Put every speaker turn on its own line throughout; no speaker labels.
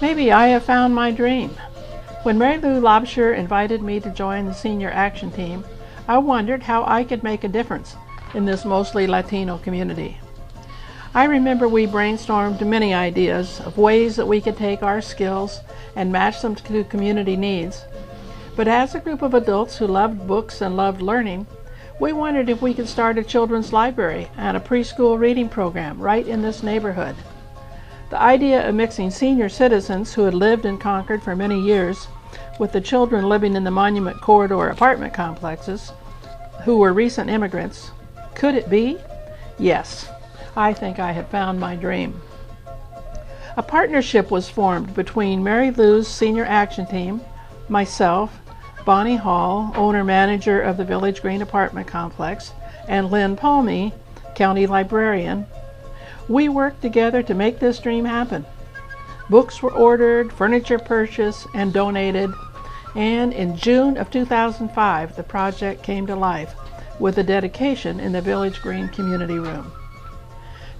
Maybe I have found my dream. When Mary Lou Lobsher invited me to join the senior action team, I wondered how I could make a difference in this mostly Latino community. I remember we brainstormed many ideas of ways that we could take our skills and match them to community needs. But as a group of adults who loved books and loved learning, we wondered if we could start a children's library and a preschool reading program right in this neighborhood. The idea of mixing senior citizens who had lived in Concord for many years with the children living in the Monument Corridor apartment complexes, who were recent immigrants, could it be? Yes, I think I have found my dream. A partnership was formed between Mary Lou's senior action team, myself, Bonnie Hall, owner-manager of the Village Green apartment complex, and Lynn Palmy, county librarian. We worked together to make this dream happen. Books were ordered, furniture purchased, and donated, and in June of 2005, the project came to life with a dedication in the Village Green Community Room.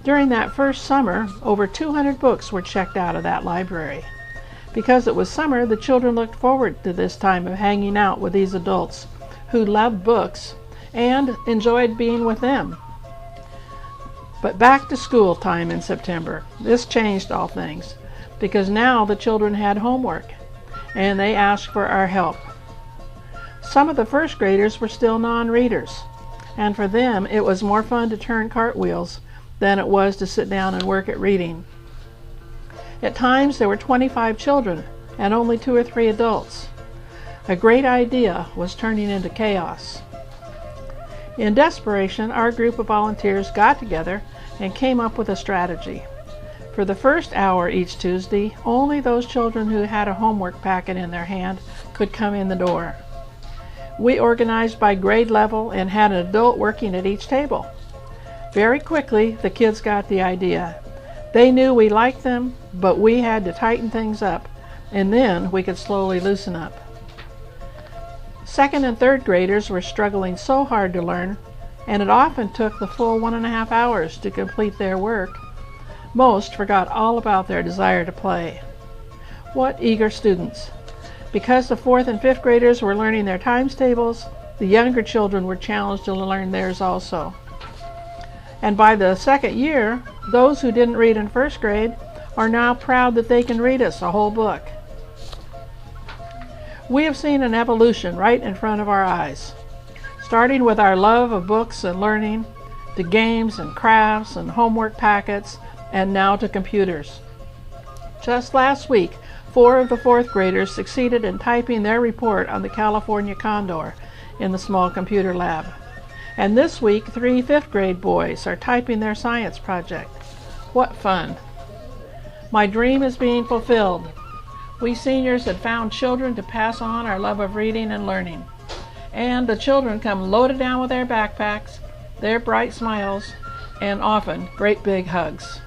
During that first summer, over 200 books were checked out of that library. Because it was summer, the children looked forward to this time of hanging out with these adults who loved books and enjoyed being with them. But back to school time in September, this changed all things, because now the children had homework, and they asked for our help. Some of the first graders were still non-readers, and for them it was more fun to turn cartwheels than it was to sit down and work at reading. At times there were 25 children and only 2 or 3 adults. A great idea was turning into chaos. In desperation, our group of volunteers got together and came up with a strategy. For the first hour each Tuesday, only those children who had a homework packet in their hand could come in the door. We organized by grade level and had an adult working at each table. Very quickly, the kids got the idea. They knew we liked them, but we had to tighten things up, and then we could slowly loosen up. Second and third graders were struggling so hard to learn, and it often took the full 1.5 hours to complete their work. Most forgot all about their desire to play. What eager students! Because the 4th and 5th graders were learning their times tables, the younger children were challenged to learn theirs also. And by the second year, those who didn't read in 1st grade are now proud that they can read us a whole book. We have seen an evolution right in front of our eyes, starting with our love of books and learning, to games and crafts and homework packets, and now to computers. Just last week, 4 of the 4th graders succeeded in typing their report on the California condor in the small computer lab. And this week, 3 5th grade boys are typing their science project. What fun! My dream is being fulfilled. We seniors had found children to pass on our love of reading and learning. And the children come loaded down with their backpacks, their bright smiles, and often great big hugs.